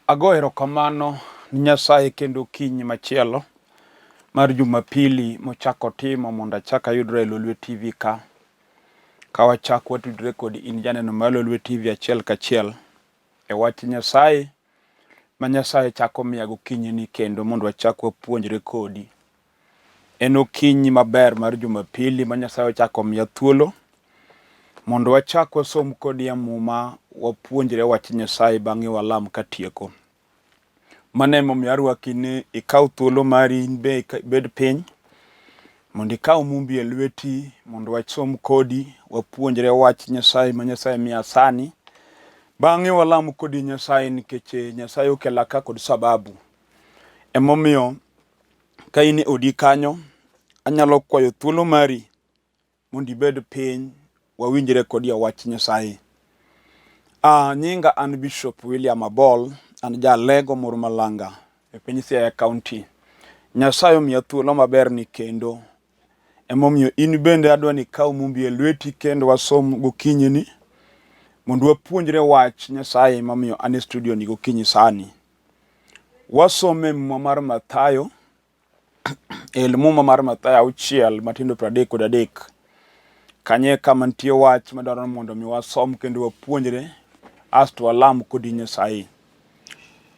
Ago erokamano ni Nyasaye kendo kiny machielo mar Jumapili mochako timo mondo achak ayudre e Lolwe TV ka wachak watudre kod in janeno mar Lolwe TV achiel kachiel e wach Nyasaye ma Nyasaye chako miya gokinyini kendo mondo wachak wapuonjre kodi. En okinyi maber mar Jumapili ma Nyasaye ochako miya thuolo mondo wachak wasom kodi muma wapuonjre wach Nyasaye bang'e walam katieko. Mane momiyo arwaki ni ikaw thuolo mari bed piny mondo ikaw mumbi e lweti mondo wasom kodi wapuonjre wach Nyasaye ma Nyasaye miya sani. Bang'e walam kodi Nyasaye nikech Nyasaye okela ka kod sababu. Emomiyo ka in e odi kanyo anyalo kwayo thuolo mari mondo ibed piny wawinjre kodi wach Nyasaye. Nyinga an Bishop William Abol, an jalego moro malanga e piny Siaya County. Nyasaye omiya thuolo maber ni kendo emomiyo in bende adwa ni ikaw mumbi e lweti kendo wasom gokinyini mondo wapuonjre wach Nyasaye mamiyo an e studio ni gokinyi sani. Wasome muma mar Mathayo muma mar Mathayo 6 matindo 33. Kanye kama nitie wach madwaro mondo mi wasom kendo wapuonjre asto walam kodi Nyasaye.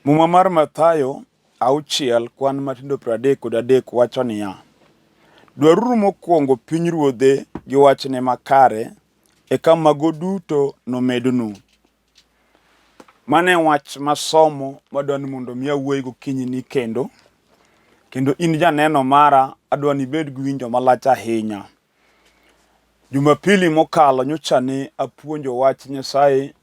Muma mar Mathayo 6 kwan matindo 33 wacho niya: dwaruru mokwongo pinyruodhe gi wachne makare eka mago duto nomednu. Mane wach masomo madwani mondo mi awuoyi gokinyini kendo in janeno mara adwani ibed gi winjo malach ahinya. Jumapili mokalo nyocha ne apuonjo wach Nyasaye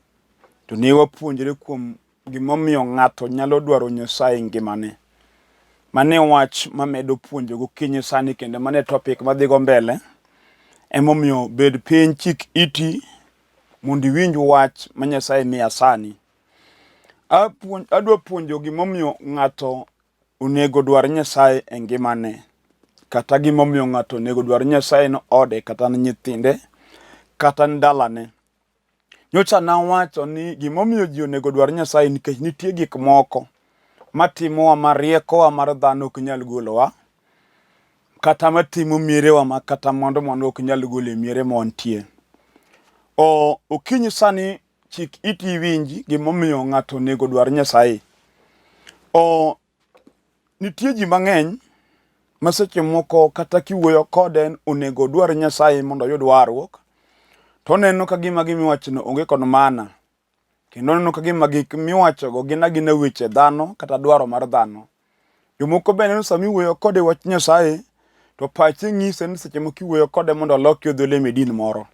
to ne wapuonjre kuom gimomiyo ng'ato nyalo dwaro Nyasaye ngimane. Mane wach mamedo puonjo gokinyi sani kendo mane topic madhigo mbele. Emomiyo bed piny chik iti mondo iwinj wach ma Nyasaye miya sani. Adwa puonjo gimomiyo ng'ato onego dwar Nyasaye e ngimane, kata gimomiyo ng'ato onego dwar Nyasaye no ode kata ni nyithinde kata ni dalane. Nyocha nawacho ni gimomiyo ji onego dwar Nyasaye nikech nitie gik moko matimowa ma riekowa mar dhano ok nyal golowa, kata matimo mierewa ma kata mondo ok nyal golo e miere montie. Okinyi sani chik iti winji gimomiyo ng'ato onego dwar Nyasaye. Nitie ji mang'eny ma seche moko kata kiwuoyo kode onego dwar Nyasaye mondo oyud warruok, to neno ka gima gimiwachono onge kod maana, kendo neno ka gima gik miwachogo gin weche dhano kata dwaro mar dhano. Jomoko bende neno sami wuoyo kode wach Nyasaye to pache ng'ise ni seche moko iwuoyo kode mondo oloki odhi leme din moro.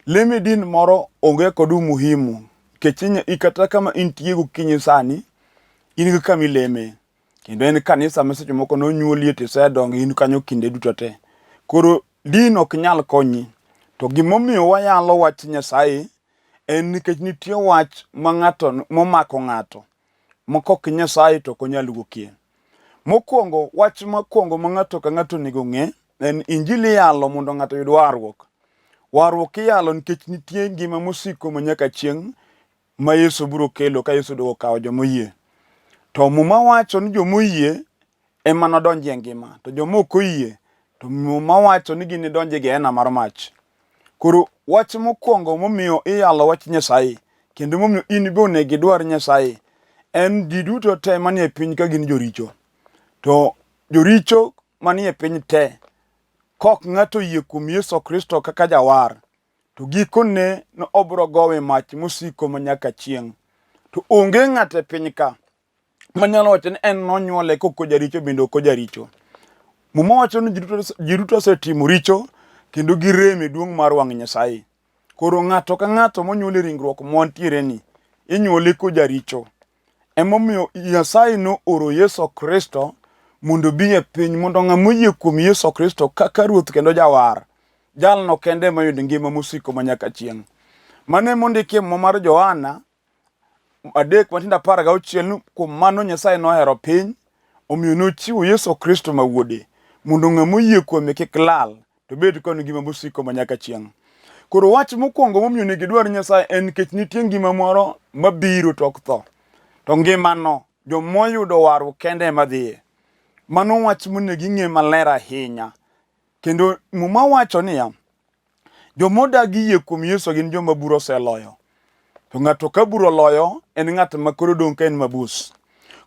Leme din moro onge kod umuhimu nikech kata kama intie gokinyi sani in gi kama ileme, kendo en kanisa ma seche moko nonyuolie tisedongo in kanyo kinde duto te. Koro din ok nyal konyi. To gimomiyo wayalo wach Nyasaye en nikech nitie wach ma momako ng'ato mokok Nyasaye to ok onyal wuokie. Mokwongo, wach mokwongo ma ng'ato ka ng'ato onego ng'e en Injili iyalo mondo ng'ato oyud warruok. Warruok iyalo nikech nitie ngima mosiko manyaka chieng' ma Yesu biro kelo ka Yesu dogo kawo jomoyie. To muma wacho ni jomoyie ema nodonji e ngima, to jomok oyie to muma wacho ni ginidonji e gehena mar mach. Koro wach mokwongo momiyo iyalo wach Nyasaye kendo momiyo in be onego idwar Nyasaye en ji duto te manie piny ka gin joricho. To joricho manie piny te kok ng'ato yie kuom Yesu Kristo kaka jawar, to gikone no obro gowe mach mosiko manyaka chieng'. To onge ng'ato e piny ka manyalo wacho ni en nonyuole koko jaricho bende ok ojaricho. Muma wacho ni ji duto osetimo richo kendo gireme duong' mar wang' Nyasaye. Koro ng'ato ka ng'ato monyuol e ringruok mwantiere ni inyuole kojaricho. Emomiyo Nyasaye no oro Yesu Kristo mondo bi e piny mondo ng'ama oyie kuom Yesu Kristo kaka ruoth kendo jawar, jalno kende mayud ngima mosiko manyaka chieng'. Mane mondiki e muma mar Johana 3:16 kuom mano Nyasaye nohero piny omiyo nochiwo Yesu Kristo ma wuode mondo ng'ama oyie kuome kik lal to bed kod ngima mosiko manyaka chieng'. Koro wach mokwongo momiyo onego idwar Nyasaye en nikech nitie ngima moro mabiro tok tho. to ngimano jomoyudo warruok kende madhiye. Mano wach monegi ng'e maler ahinya. Kendo muma wacho niya, jomodagi yie kuom Yesu gin joma buro oseloyo. To ng'ato ka buro loyo en ng'at ma koro dong' ka en mabus.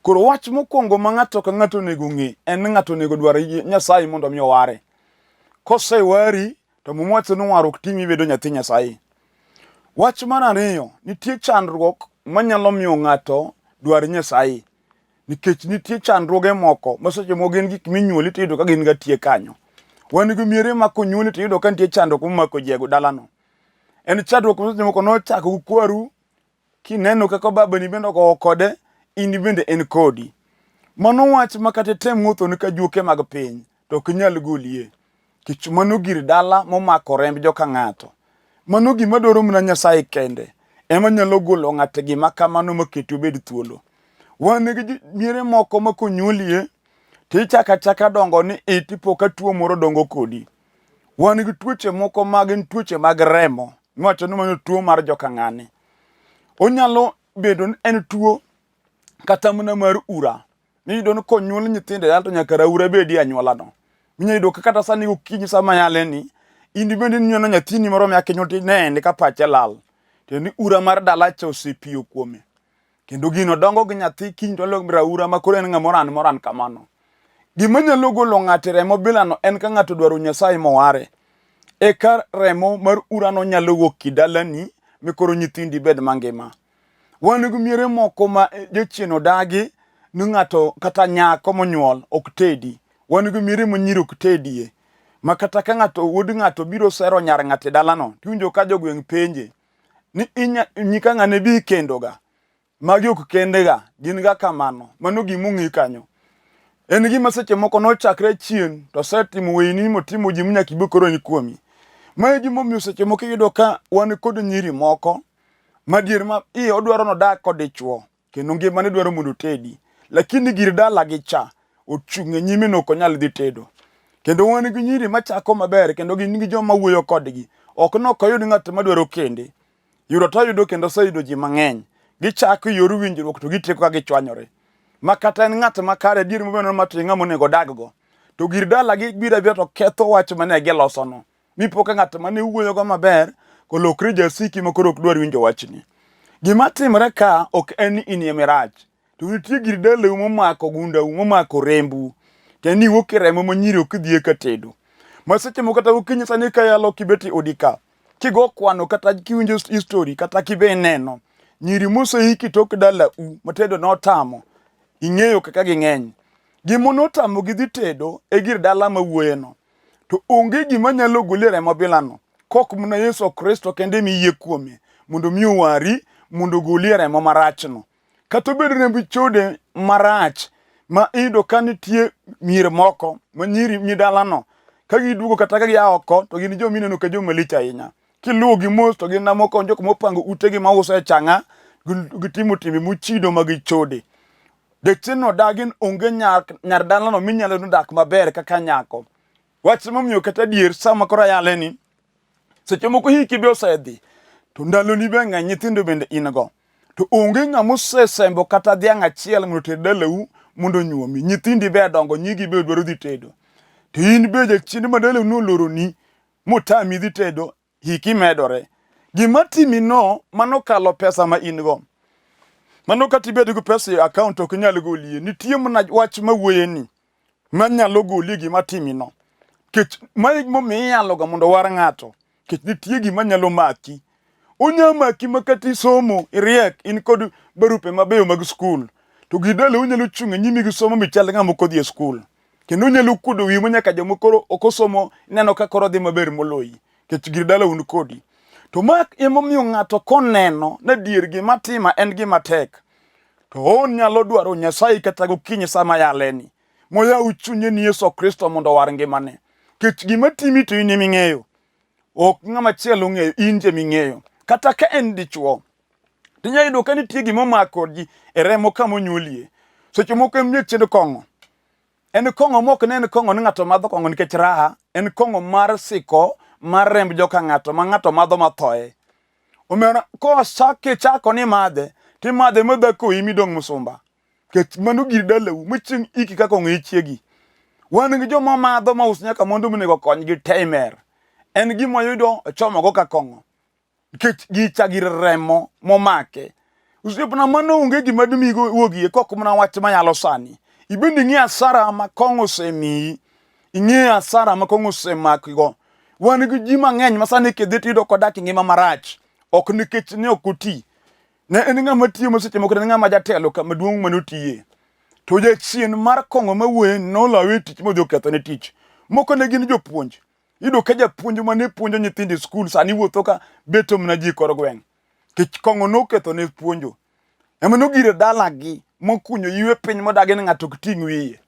Koro wach mokwongo ma ng'ato ka ng'ato onego ng'e en ni ng'ato onego dwar Nyasaye mondo mi oware. Kosewari to muma wacho ni warruok timi bedo nyathi Nyasaye. Wach mar ariyo, nitie chandruok manyalo miyo ng'ato dwar Nyasaye. Nikech nitie chandruoge moko ma seche moko gin gik minyuoli tiyudo ka gin gatie kanyo. Wan gi miere ma konyuoli tiyudo ka nitie chandruok momako jego dalano. En chandruok ma seche moko nochako kwaru kineno kaka babani bende ogowo kode, in bende en kodi. Mano wach ma kata tem wuothoni ka juoke mag piny to ok inyal golie. Kech mano gir dala momako remb joka ng'ato. Mano gima dwaro mana Nyasaye kende ema nyalo golo ng'ato gima kamano maketi obed thuolo. Wan gi miere moko ma konyuolie tichaka chaka dongo ni itipo ka tuo moro dongo kodi. Wan gi tuoche moko magin tuoche mag remo, miwacho ni mano tuo mar joka ng'ane. Onyalo bedo ni en tuo kata mana mar ura. Niyudo ni konyuol nyithindo to nyaka raura bedie anyuolano. Minyayudo ka kata sani gokinyi sama yaleni, in bende ninyono nyathini moro ma kinyuol tinende ka pache lal. To ni ura mar dala cha osepiyo kuome. Kendo gino dongo gi nyathi kiny to lok raura ma koro en moran kamano. Gima nyalo golo ng'ato remo bilano en ka ng'ato dwaro Nyasaye moware. Eka remo mar urano nyalo wuok kidalani mikoro nyithindi bed mangima. Wan gi miere moko ma jochien odagi ni ng'ato kata nyako monyuol ok tedi. Wan gi miere ma nyiri ok tedie. Ma kata ka wuod ng'ato biro sero nyar ng'ato dalano, tiwinjo ka jogweng' penje ni nyika ng'ane bi kendoga. Magi ok kendega, gin ga kamano. Mano gimong'i kanyo. En gima seche moko nochakre chien to setimo weini motimo ji mnyaki bokoro ni kuomi. Mae gimomiyo seche moko iyudo ka wan kod nyiri moko madier ma iye odwaro nodak kod dichuo kendo ngimane dwaro mondo tedi, lakini gir dala gi cha ochung'e nyime no ok onyal dhi tedo. Kendo wan gi nyiri machako maber kendo gin gi joma wuoyo kodgi, ok nokoyud ng'at madwaro kende. Yudo to yudo kendo sayudo ji mang'eny. Gichako yor winjruok to gitieko ka gichwanyore. Ma kata en ng'at makare dier mobeno matinga monego daggo. To gir dala gi bira to ketho wach mane gilosono. Mipo ka ng'at mane wuoyo go maber kolokre jasiki ma koro ok dwar winjo wachni. Gima timre ka ok en ni in emirach. To nitie gir dala momako gunda momako rembu. Kendo iwuok remo ma nyiri ok dhie ka tedo. Ma seche moko kata okinyi sani ka yalo kibeti odika. Kigo kwano kata kiwinjo history kata kibe neno. Nyiri moseiki tok dala matedo notamo. Ing'eyo kaka ging'eny. Gimo notamo gidhi tedo e gir dala ma wuoyeno. To onge gima nyalo gole remo bilano. Kok mna Yesu Kristo kende miyie kuome. Mondo mi wari, mondo goli remo marachno. Kata obedo remb chode marach ma iyudo ka nitie mier moko ma nyiri midalano. Ka giduogo kata ka gia oko to gin jomineno ka joma lich ahinya. Kiluwo gi mos to gin moko jok mopango utegi mauso e chang'a gitimo timbe mochido mag chode. Dechino dagin onge nyar dalano minyalo dak maber kaka nyako. Wach momiyo kata dier sama koro yaleni seche moko hiki be osedhi to ndaloni be ng'eny nyithindo bende in go. To onge ng'ama osesembo kata dhiang' achiel mondo ted dalau mondo nyuomi. Nyithindi be dongo, nyigi be dwaro dhi tedo. To in be jachien ma dalau noloroni motami dhi tedo, hiki medore. Gima timi no mano kalo pesa ma in go. Mano kata ibed gi pesa e account ok nyal golie. Nitie mana wach mawuoyeni manyalo golie gima timi no. Kech mai momiyalo ga mondo war ng'ato. Kech nitie gima nyalo maki. Onya maki makati somo iriek in kod barupe mabeyo mag skul. To gidale unyalo chunge nyimi gi somo michal ng'ama ok odhi e skul. Kendo unyalo kuodo wi monyaka jomoko ok osomo neno ka koro dhi maber moloyi. Kech gidala un kodi. To mak emomiyo ng'ato koneno na dier gima tima en gima tek. To on nyalo dwaro Nyasaye kata gokinyi sama yaleni. Moya uchunye ni Yesu Kristo mondo war ngimane. Kech gima timi to in eming'eyo. Ok ng'ama chielo ng'eyo, in je ming'eyo. Kata ka en dichuo. Tinya yudo ka nitie gima omako ji e remo kama onyuolie. Seche moko en chiend kong'o. En kong'o mok ne en kong'o ni ng'ato madho kong'o nikech raha. En kong'o mar siko mar remb joka ng'ato ma ng'ato madho mathoe. Omena ko sake chako ni madhe ti madhe madhako imi dong musumba ket mano gir dalau maching iki ka ko ngichiegi wan gi joma madho ma us nyaka mondo mnego kony gi timer en gima yudo chomo go ka kongo ket gi chagir remo momake usipna mano unge gima dumigo wogie kok mna wach mayalo sani ibendi ngi asara ma kongo semi ingi asara ma kongo semakigo wan gi ji mang'eny masani kedhiti do kodak ngima marach ok nikech ne okuti ne en ng'ama tiyo moseche moko ne ng'ama jatelo kama duong' manotiye to jachien mar kongo mawuoye nolawe tich modhi oketho ne tich moko ne gin jopuonj ido ka japuonj mane puonjo nyithindo skul sani wuotho ka beto mna ji kor gweng' kech kongo noketho ne puonjo ema nogire dalagi mokunyo ywe piny modagi ni ng'ato ting' wiye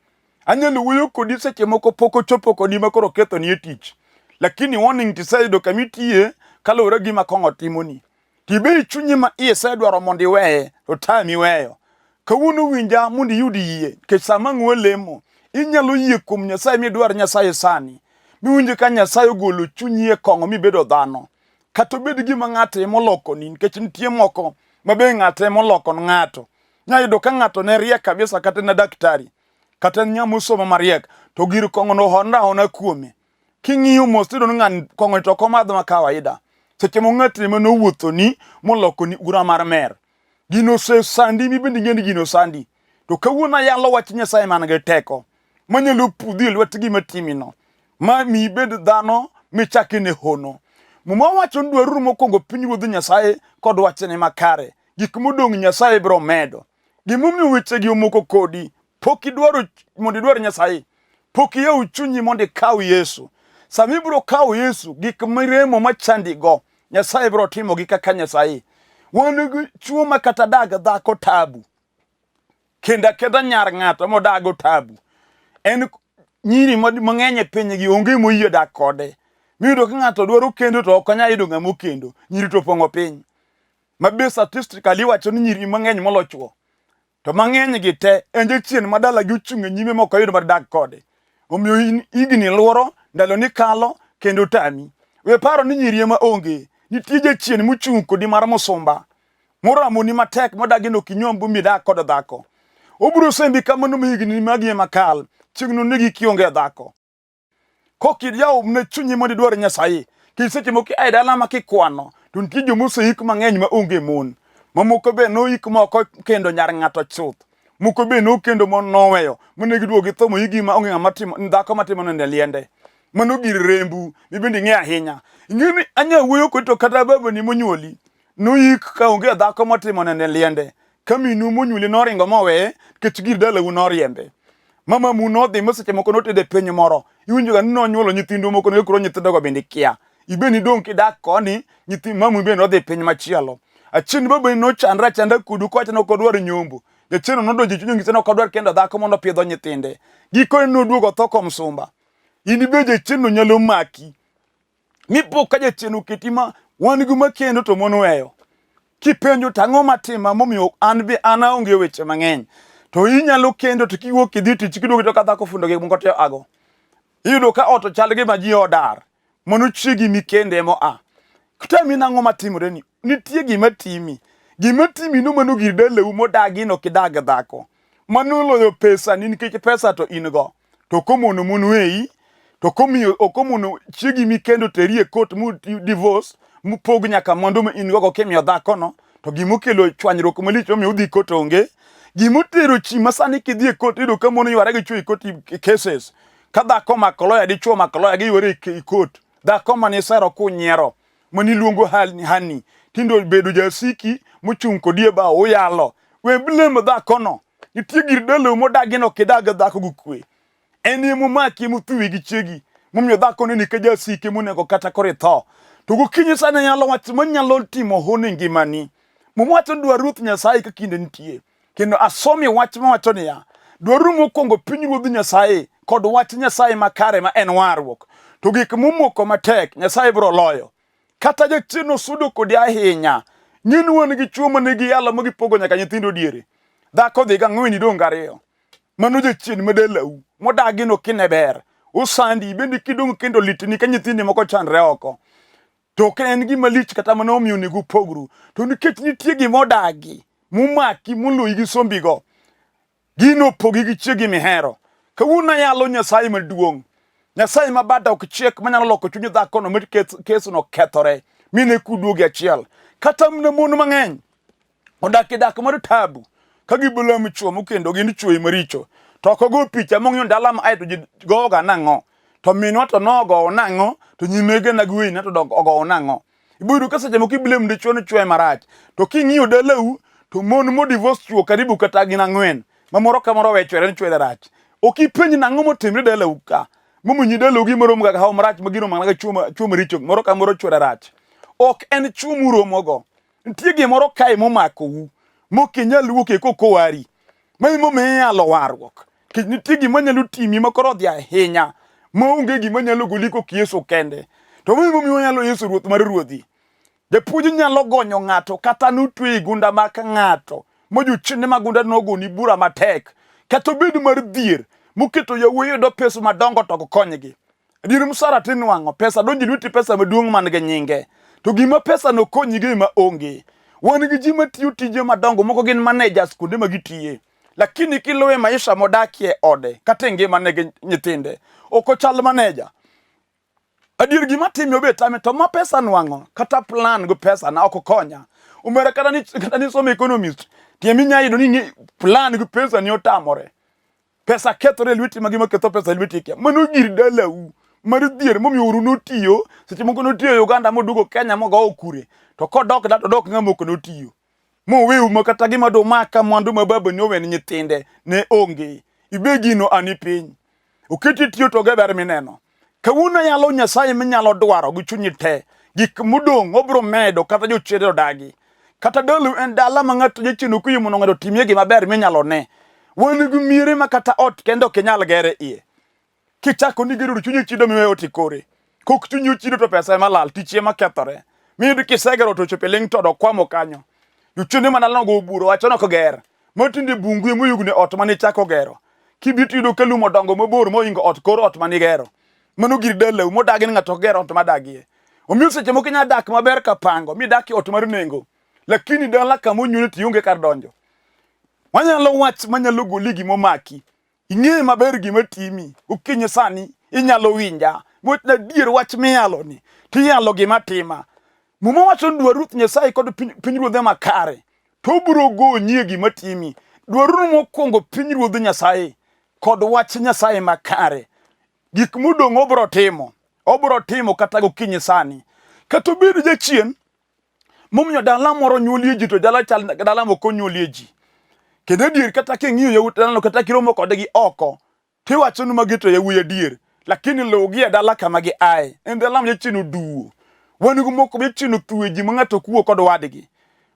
anyalo wuoyo kodi seche moko pok ochopo kodi makoro ketho ni tich lakini warning tisayudo kamitiye kalore gi makongo timoni tibe chunyi ma iye sedwaro mondo iweye to tami weyo kawuono winja mondo iyud yie kech sama ng'we lemo inyalo yie kuom Nyasaye midwar Nyasaye sani miwinjo ka Nyasaye ogolo chunyi e kongo mibedo dhano kata obed gima ng'ato moloko ni nikech nitie moko mabe ng'ato moloko ng'ato nyayudo ka ng'ato ne riek kabisa kata na daktari kata nyamusomo mariek to gir kongo no hona kuome king'iyo mos tido ng'an kongo to komadho ma kawaida seche mo ng'ato mano wuotho ni moloko ni ura mar mer gino se sandi mi bendi ng'eni gino sandi to kawuono yalo wach Nyasaye man gi teko manyalo pudhi lwet gima timino ma mi bed dhano michaki ne hono muma wacho ndwaru mokongo piny wuodh Nyasaye kod wachne makare gik modong' Nyasaye bro medo gimomiyo weche gi omoko kodi pok idwaro mondo idwar Nyasaye pok iyaw chunyi mondo ikaw Yesu sami bro kaw Yesu gik miremo machandi go Nyasaye bro timo gi kaka Nyasaye wan chuo makata dag dhako tabu kenda nyar ng'ato modago tabu en nyiri mang'eny e piny gi onge moyie dak kode miyudo ka ng'ato dwaro kendo to ok onyal yudo ng'amo kendo nyiri to pongo piny mabe statistically wacho ni nyiri mang'eny molochwo to mang'eny gi te enje chien madala gi uchung' e nyime moko yudo mar dak kode omiyo igni luoro ndalo ni kalo kendo tami we paro ni nyiri ema onge nitie jachien muchung' kodi mar musumba moramo ni matek modagi no kinyombu mi dak kod dhako obro sembi kamano mihigni magi makal chigno nigi kionge dhako kokid yaw ne chunyi mondo idwar Nyasaye kiseche moko ai dala makikwano to nitie jomoseik mang'eny ma onge mon mamoko be noik moko kendo nyar ng'ato chuth moko be no kendo monoweyo mone giduogi thomo higi ma onge ng'ama timo dhako matimo ne liende mano gir rembu bibendi ng'e ahinya ing'eni anya wuoyo ko to kata baba ni monyuoli noik ka onge dhako matimo ne liende kaminu monyuoli noringo mowe kech gir dala u noriembe mama mu nodhi moseche moko notede piny moro iwinjo ga nonyuolo nyithindo moko ne kuro nyithindo go bende kia ibeni dong kidak koni nyithi mamu be nodhi piny machielo achien baba no chanda kudu ko achano kodwar nyombo jachien nodonjo chunyo ngise no kodwar kendo dhako mondo pidho nyithinde giko noduogo tho kom sumba ini be jachien no nyalo maki mipo ka jachien oketima wan gi makendo to mon weyo kipenjo tang'o matima momiyo an be ana onge weche mang'eny to inyalo kendo to kiwuok idhi tich kiduogo to ka dhako fundo gi moko te ago iyudo ka oto chal gi ma ji odar mono chiegi mikende mo a kutami nang'o matimore ni nitie gima timi no mano gir dalau modagi no kidag dhako mano loyo pesa ni nikech pesa to in go to komono mon weyi to komiyo okomono chiegi mikendo terie court mu divorce mu pog nyaka mondo in go kemiyo dhako no to gimokelo chwanyruok malich omiyo udhi court onge gimotero chi masani kidhi court ido ka mon yware gi chwe court cases ka dhako makoloya dichuo makoloya gi yware court dhako mane sero kunyiero mani luongo hani tindo bedo jasiki muchung' kodie ba uyalo we blame dhako no nitie gir dalau modagi no kidag dhako gukwe eni mumaki muthuwi gi chiegi mumiyo dhako ni ka jasiki munego kata kore tho to gokinyi sana nyalo wach manyalo timo hone ngimani mumwacho dwa Ruoth Nyasaye ka kinde nitie kendo asomi wach mawacho niya dwaru mokongo piny Ruoth Nyasaye kod wach Nyasaye makare ma en warruok to gik mumoko matek Nyasaye bro loyo kata jachien osudo kodi ahinya nyin won gi chuo mane gi yalo magipogo nyaka nyithindo diere dhako dhi ga ng'weni dong ariyo mano jachien medalau modagi no kineber usandi bendi kidong kendo litni ka nyithindi moko chandre oko to en gima lich kata mano omiyo nego pogru to nikech nitie gima odagi mumaki mulu gi sombigo gino pogi gi chiegi mihero kawuna yalo Nyasaye maduong Nyasaye mabada ok chiek manyalo loko chunyi dhako no mit kesu no kethore mine kuduogi achiel kata mne mon mang'eny odak mar tabu ka gibolo michuo mokendo gin chuo maricho to kogo picha mong'yo ndala ma ai to goga nang'o to minwa to nogo nang'o to nyimege na gwen na to ogo nang'o ibudu ka seche moko iblem de chuo no chuo marach to king'iyo dalau to mon mo divorce chuo karibu kata gin ang'wen mamoro ka moro wechore ni chuo rach okipenj nang'o motimre dalau ka mumunyi dalau gi moro mga hawo marach magiro mang'aga chuo maricho moro ka moro chuo rach ok en chuo muromogo ntie gimoro kae momakou mokinyal wuok e kokowari maimo miyalo warruok kich nitie gima nyalo timi makoro dhi ahinya maonge gima nyalo goliko Yesu kende to maimo miyo Yesu ruoth mar ruodhi japuonj nyalo gonyo ng'ato kata nutwe gunda maka ng'ato mojuchinde magunda nogoni bura matek kata bed mar dhier muketo yawuoyo do pesa madongo to konygi adier msara tinwang'o pesa donji lweti pesa maduong' man gi nyinge to gima pesa no konyigi ma onge wan gi ji matiyo tije madongo moko gin managers kuonde ma gitiye lakini kilowe maisha modakie ode kata ngima ne gi nyithinde ok ochal manager adier gima timi obetame to ma pesa nwang'o kata plan go pesa na ok konya umere kata ni some economist tiemi nyaido ni plan go pesa ni otamore pesa kethore lweti magima ketho pesa lweti kia mano gir dalau mar dhier momiyo notiyo seche moko notiyo Uganda modugo Kenya mogo okure to kodok da to dok ng'amoko notiyo mowew makata gima do maka mwandu mababa ni owen nyithinde ne onge ibegino ani piny oketi tiyo to geber mineno kawuono yalo Nyasaye minyalo dwaro gi chunyi te gik mudong' obro medo kata jochiende odagi kata dalu en dala ma ng'ato jachino kuyo mondo ng'ato timie gima ber minyalo ne wan gi miere makata ot kendo kinyal gere iye kichako ni gero chunyi chido miweyo tikore kok chunyi chido to pesa malal tichie makethore miyud kisegero to chopeling todo kwamo kanyo yuchende manalo go buro wachono koger motinde bungu moyugne ot mani chako gero kibitido kelu modongo mabor moingo ot koro ot mani gero mano gir dalau modagi ng'ato gero ot madagie omiyo seche moko nya dak maber ka pango mi daki ot mar nengo lakini dala kama onyune tionge kar donjo wanyalo wach manyalo goligi momaki ing'e maber gima timi okinyi sani inyalo winja motna dier wach miyalo ni tiyalo gima tima mumo wacho dwar Ruoth Nyasaye kod pinyruodhe makare to biro gonyi gima timi dwaru mokwongo pinyruodhe Nyasaye kod wach Nyasaye makare gik mudong' obro timo kata gokinyi sani kata bed jachien momiyo dala moro nyuolie ji to dala moko nyuolie ji kendo dier kata king'iyo yawuot dalano kata kiromo kodgi oko tiwacho ni magi to yawuoy dier lakini logi dala kama gi ae en dala mjachino duo wan go moko bechino tuwe ji mang'ato kuwo kod wadgi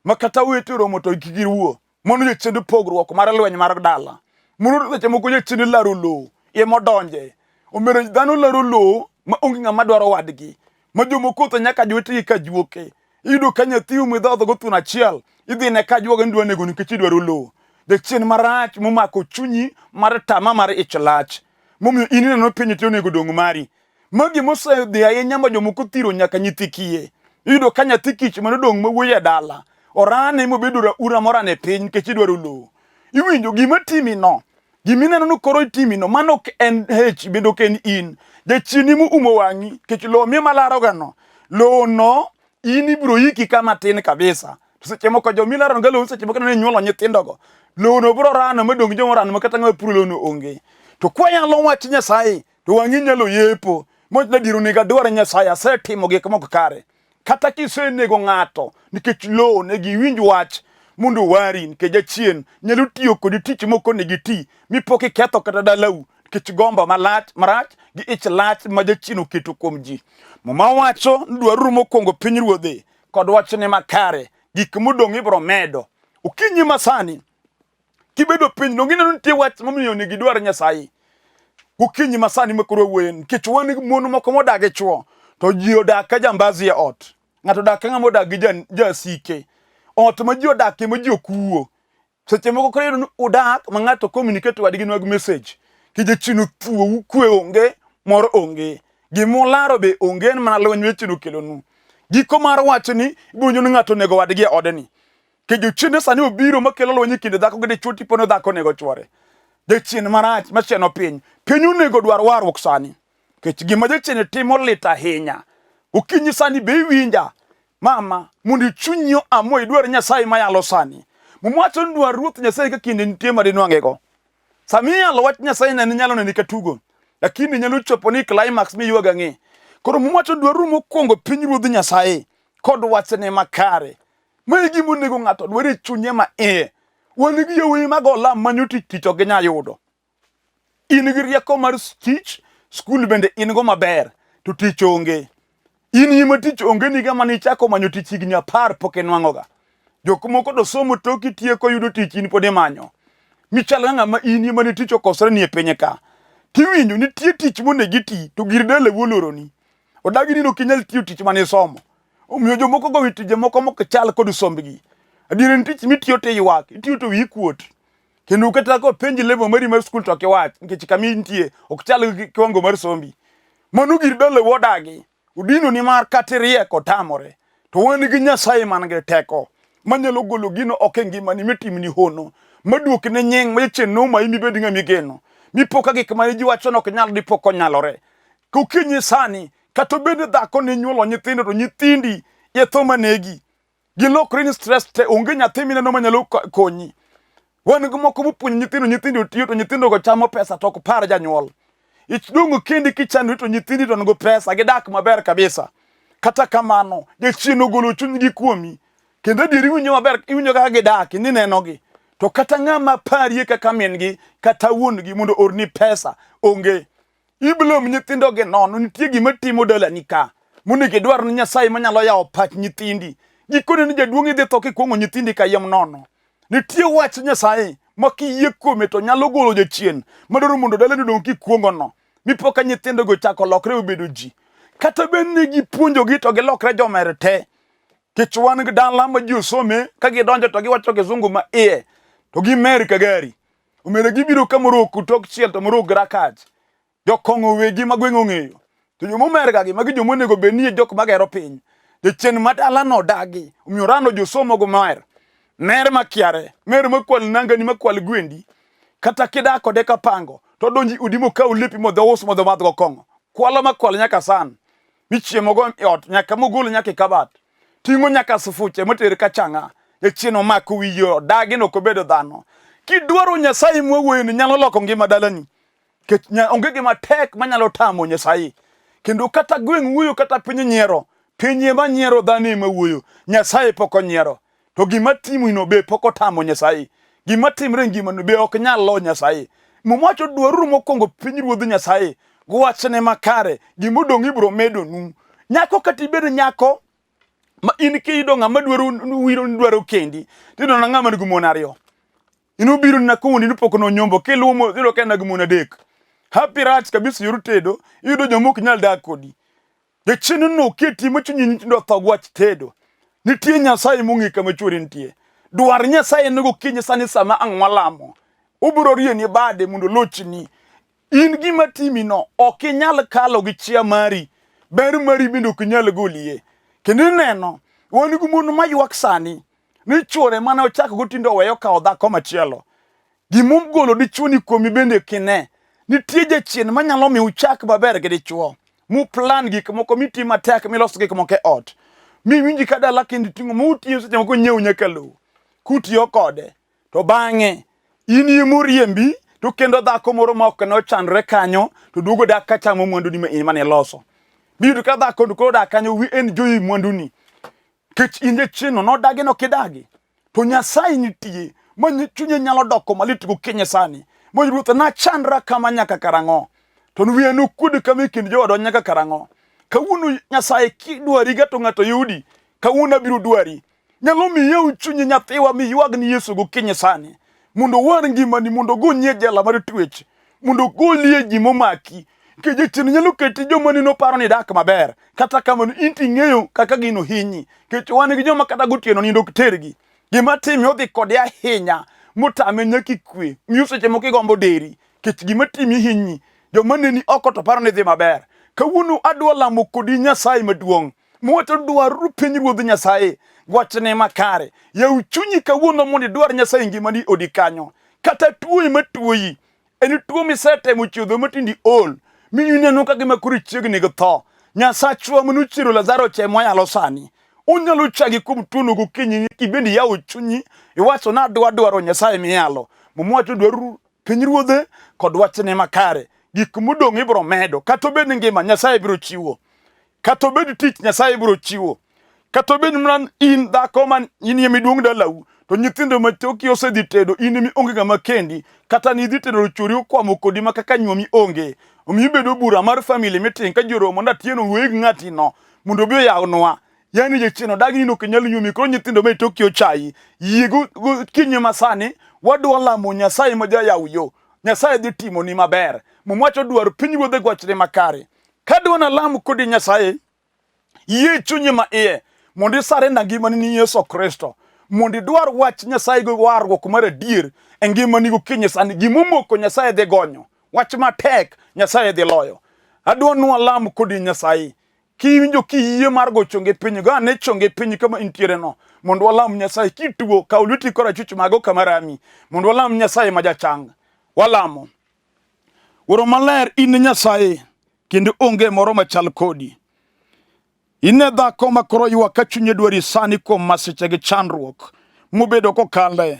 makata wete romo to kigiruo mono jachendo pogruok mar lweny mar dala mono seche moko jachendo laro lo e modonje omero dhano laro lo ma onge ng'ama dwaro wadgi ma jomoko to nyaka jwetgi ka juoke ido ka nyathi umidhodho go thuno achiel idhi ne ka juoge ndwa nego nikech idwaro lo jachien marach momako chunyi mar tama mar ich lach momiyo ineno piny to nego dong mari magi mosedhi ahinya ma jomoko thiro nyaka nyithi kiye ido ka nyathi kich mano dong mawuoye dala orane mobedo ura mora ne piny nikech idwaro lo iwinjo gima timi no gimineno no koro timi no mano en hech bedo ken in jachini mu umo wangi kech lo mi malaro gano lo no in ibro yiki kama tin kabisa seche moko jomilaro ngalo seche moko ne nyuolo nyithindogo lo no bro rano medong jomorano makata ng'e puro lo no onge to kwanyalo wach Nyasaye to wangi nyalo yepo mojna diro ni gadwar Nyasaye asetimo gik moko kare kata kisenego ng'ato nikech lo ne giwinj wach mondo wari nikech jachien nyalo tiyo kod tich moko ne giti mipoki ketho kata dalau nikech gomba marach gi ich lach ma jachien oketo kuom ji moma wacho dwaru mokwongo pinyruodhe kod wachne makare gik modong' ibro medo okinyi masani kibedo piny no ng'ino nitie wach momiyo ne gidwar Nyasaye okinyi masani makoro wen nikech wan mon moko modage chuo to ji odak ka jambazi e ot ng'ato dak ka ng'ama odak gi jasike ot ma ji odakie ma ji okuwo seche moko koro odak ma ng'ato communicate wadgi mag message kijachino tuo kwe onge mor onge gimularo be onge mana lweny wechino kelonu giko mar wach ni ibonjo ni ng'ato nego wadgi e odeni ke jochiende sani obiro makelo lweny kinde dhako gi dichuo tipono dhako nego chwore. Jachien marach machieno piny onego dwar warruok sani. Kech gima jachien timo lit ahinya. Okinyi sani be iwinja mama mondo chunyo amo idwar Nyasaye mayalo sani. Mumwacho dwar Ruoth Nyasaye ka kinde nitie madinwangego. Sami yalo wach Nyasaye ne nyalo neni katugo. Lakini nyalo chopo ni climax mi yuaga ng'e. Koro mumwacho dwar rumo kuongo piny Ruoth Nyasaye kod wachne makare. Mae gima onego ng'ato dwar e chunye ma wan gi yawuoyi mago lam manyo tich ok ginya yudo. In gi rieko mar tich, skul bende in go maber, to tich onge. In yima tich onge ni gama ni chako manyo tich higni 10 pok enwang'oga. Jok moko do somo toki tieko yudo tich in pod imanyo. Michal ng'ama in yima ni tich okosre ni e pinye ka. Tiwinjo nitie tich monego iti to gir dele woloroni. Odagi ni ok inyal tiyo tich mane somo. Omiyo jomoko go tije moko mok chal kod sombgi. Adier tich mitiyo te ywak, itiyo to wi kuot. Kendo kata ko penji level mari mar skul to ok iwach nikech kami nitie ok chal kiwango mar sombi. Mano gir dele wodagi. Udino ni mar katirieko tamore. To wan gi Nyasaye man gi teko. Manyalo golo gino ok ngimani mitimni hono. Maduok ne nyeng machieng no ma imi bed ng'ami geno. Mipoka gik mane ji wacho no ok nyal dipoko nyalore. Kokinyi sani kata bende dhako ne nyuolo nyithindo to nyithindi yetho manegi. Gilokre ni stress te onge nyathi mineno manyalo konyi. Wan go moko mopuonjo nyithindo tiyo to nyithindo go chamo pesa to ok par janyuol. Ich dongo kendi kichando to nyithindi to ngo pesa gidak maber kabisa. Kata kamano jachien ogolo chunygi kuomi. Kendo adieri winjo maber iwinjo kaka gidak ni nenogi. To kata ng'ama parie kaka min-gi kata wuon-gi mondo orni pesa onge. Iblom nyithindo ge nono nitie gima timo dalani ka. Monego idwar ni Nyasaye manyalo yawo pach nyithindi. Gikone ni jaduong' idhi tho kikwong'o nyithindi kayiem nono. Nitie wach Nyasaye ma kiyie kuome to nyalo golo jachien madwaro mondo dalani dong' kikwongo no. Mipoka nyithindo go chako lokre obedo ji. Kata bende gipuonjogi to gilokre jomer te. Kech wan gi dala ma ji osome ka gidonjo to giwacho kizungu ma to gimer ka gari. Omere gibiro ka Morocco tok chiel to Morocco rakach. Jokong'o wegi magweng' ng'eyo. To jomomer ga gi magi jomonego benie jok magero piny. Jachien madala no dagi. Omiyo rano josomo go mer. Mer makiare. Mer makwal nangani makwal gwendi. Kata kida kode kapango. To donji udimo ka ulepi modho us modho madho kong'o. Kwala makwal nyaka san. Michiemo go ot nyaka mogol nyaka kabat. Tingo nyaka sufuche moter ka changa. Jachien omako wiyo dagi no kobedo dhano. Kidwaro Nyasaye mwuoyo ni nyalo loko ngima dalani. Onge gima tek manyalo tamo Nyasaye. Kendo kata gweng' wuoyo kata piny nyiero. Pinye ma nyiero dhano ema wuoyo. Nyasaye pok onyiero. To gima timo ino be pok otamo Nyasaye. Gima timre ngima no be ok nyal lo Nyasaye. Mumwacho dwaru mokongo piny Ruoth Nyasaye. Gwachne makare. Gima odong' ibro medo nu. Nyako katibedo nyako. Ma in kido ng'ama dwaro kendi. Tido na ng'ama nigi mon ariyo. Inu biro na kundi nipoko no nyombo kilumo ilo kenda gi mon adek. Happy rats kabisa yoru tedo. Yudo jomok nyal dak kodi. Jachien no keti machunyi ndo thogwach tedo. Nitie Nyasaye mong'e kama chwori nitie. Dwar Nyasaye nego kinyi sani sama ang'walamo. Ubro rieni bade mondo lochni. In gima timi no ok inyal kalo gi chia mari. Ber mari bende ok inyal golie. Kendo neno wan gi mon maywak sani ni chwore mana ochako gotindo weyo kawo dhako machielo. Gimom golo dichuo ni kuomi bende kine. Nitie jachien manyalo mi uchak maber gi dichuo. Mu plan gik moko mitimo matek miloso gik moko e ot. Mi winji ka dala kendo ting'o mutiyo seche moko nyiew nyaka lowo. Kutiyo kode. To bang'e in yemoriembi to kendo dhako moro ma ok ne ochanre kanyo to duogo dak ka chamo mwandu ni ma in mane loso. Bidu ka dhako to dak kanyo wi en joyi mwandu ni. Kech in jachien no dagi no kidagi. To Nyasaye nitie. Ma chunye nyalo doko malit gokinyi sani. Mo Ruoth na chandra kama nyaka karang'o. To wiye no kude kama kind joodwa nyaka karang'o. Kawuono Nyasaye kidwari ga to ng'ato yudi. Kawuono biro dwari. Nyalo miyo chunye nyathiwa mi ywag ni Yesu gokinyi sani. Mondo war ngimani mondo gonye jela mar twech. Mondo golie ji momaki. Ke jachien nyalo keti joma ni no paro ni dak maber. Kata kamano inti ng'eyo kaka gino hinyi. Kech wan gi joma kata gotieno nindo ok tergi. Gima timi odhi kode ahinya. Mutame nyaki kwe. Miyo seche moko igombo deri. Kech gima timi hinyi. Joma neni oko to paro ni dhi maber. Kawuono adwa lamo kodi Nyasaye maduong'. Mwacho dwaru piny Ruoth Nyasaye. wachne makare. Ya uchunyi kawuono mondo idwar Nyasaye ngimani odi kanyo. Kata tuo matuoyi. En tuo misetemo chiodho matindi ol. Mineno ka gima koro chiegni gi tho. Nyasachwa manuchiero Lazaro chemo yalo sani. Unyalo chagi kuom tuono gokinyi kibendi yawo chunyi. Iwacho na dwaro Nyasaye miyalo. Mumwacho dwaru pinyruodhe kod wachne makare. Gik modong' ibro medo. Kata obed ngima Nyasaye biro chiwo. Kata obed tich Nyasaye biro chiwo. Kata obed mana in dhako man in yemi duong' dalau. To nyithindo machoki osedhi tedo in mi onge gama kendi. Kata ni dhi tedo chori okwamo kodi ma kaka nyuomi onge. Omiyo bedo bura mar family meeting ka joromo ndatieno weg ng'ati no. Mondo obi oyawnwa. Yani jachino dagi nino kenyal nyuomi koro nyithindo me toki ochai. Yiego kinyi masani wadwa lamo Nyasaye ma jayaw yo. Nyasaye dhi timo ni maber. Mumwacho dwaro pinyruodhe gwachne makare. Kadwana lamo kodi Nyasaye yie chunyi ma iye mondo isare na ngimani ni Yesu Kristo. Mondo idwar wach Nyasaye go warruok mar adier e ngimani gokinyi sani. Gimomoko Nyasaye dhi gonyo. Wach matek Nyasaye dhi loyo. Adwanu lamo kodi Nyasaye. Kiwinjo kiyie mar go chonge piny go ane chonge piny kama intiere no. Mondo walam Nyasaye kituo ka uluti kora chuch mago kamarami. Mondo walam Nyasaye majachang. Walamo. Woro maler in Nyasaye kendo onge moro machal kodi. Ine dhako makoro ywa ka chunye dwari sani kuom masiche gi chandruok mubedo kokale.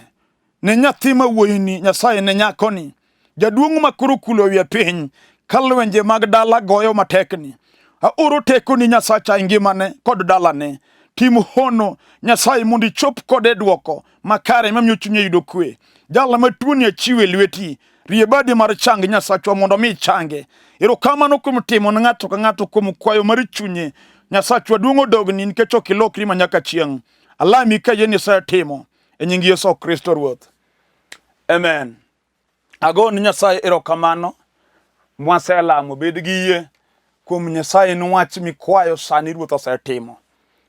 Ne nyathi ma wuoyini Nyasaye ne nyakoni. Jaduong' makoro kulo wiye piny kalwenje mag dala goyo matekni. Aoro teko ni Nyasacha ngimane kod dalane. Tim hono Nyasaye mondo ichop kode duoko makare mamiyo chunye yudo kwe. Jala matuoni achiwe lweti. Riebadi mar chang Nyasachwa mondo mi change. Erokamano kuom timo ne ng'ato ka ng'ato kuom kwayo mar chunye. Nyasachwa duong' odogni nikech ok ilokri manyaka chieng'. Alami ka yie Nyasaye timo e nying Yesu Kristo Ruoth. Amen. Ago ni Nyasaye erokamano. Mwaselamo bed gi yie kuom Nyasaye nwach mikwayo sani Ruoth osetimo.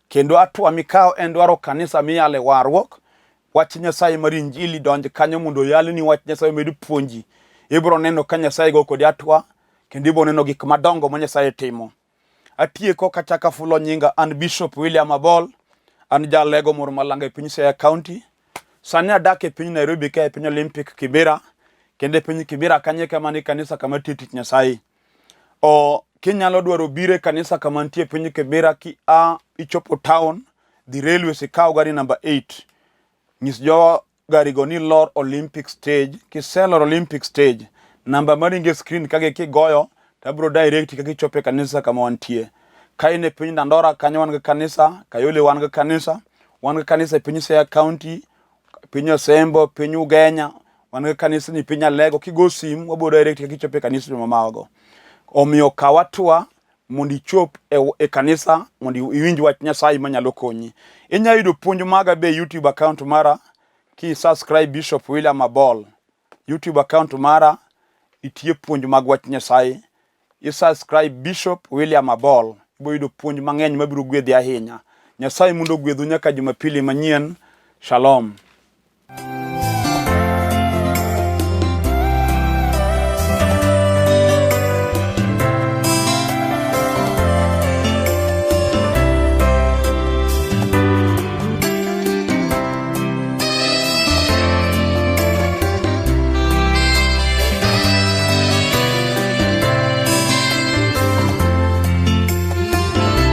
Kendo atwa mikao en dwaro kanisa miyale warruok. Wach Nyasaye mar injili donj kanyo mondo yalni wach Nyasaye med puonji. Ibro neno ka Nyasaye go kodi atwa kendo ibro neno gik madongo ma Nyasaye timo. Atieko kachaka fulo nyinga an Bishop William Abol. An jalego mor malanga e piny Siaya County. Sani adak e piny Nairobi ka e piny Olympic Kibera. Kende piny Kibera kanye kama ni kanisa kama titich Nyasaye. Kinyalo dwaro bire kanisa kama ntie piny Kibera ki ichopo town. The railways ikaw gari number 8. Nyis jo gari go ni lor Olympic stage. Kiselor Olympic stage. Namba maringe screen kage kigoyo. Tabro direct kage chope kanisa kama wantie. Kaine piny Dandora kanyo wan ga kanisa. Kayole wan ga kanisa. Wan ga kanisa piny Siaya County. Piny Osembo, piny Ugenya. Wan ga kanisa ni piny Alego. Kigo sim wabo direct kage chope kanisa ni mamago. Omiyo kawatua mondi chop e kanisa mondi iwinj wach Nyasaye manyalo konyi. Inya yudo puonj maga be YouTube account mara ki subscribe Bishop William Abol. YouTube account mara itie puonj mag wach Nyasaye. I subscribe Bishop William Abol. Ibo yudo puonj mang'eny mabiro gwedhi ahinya. Nyasaye mondo gwedhu nyaka Jumapili manyien. Shalom.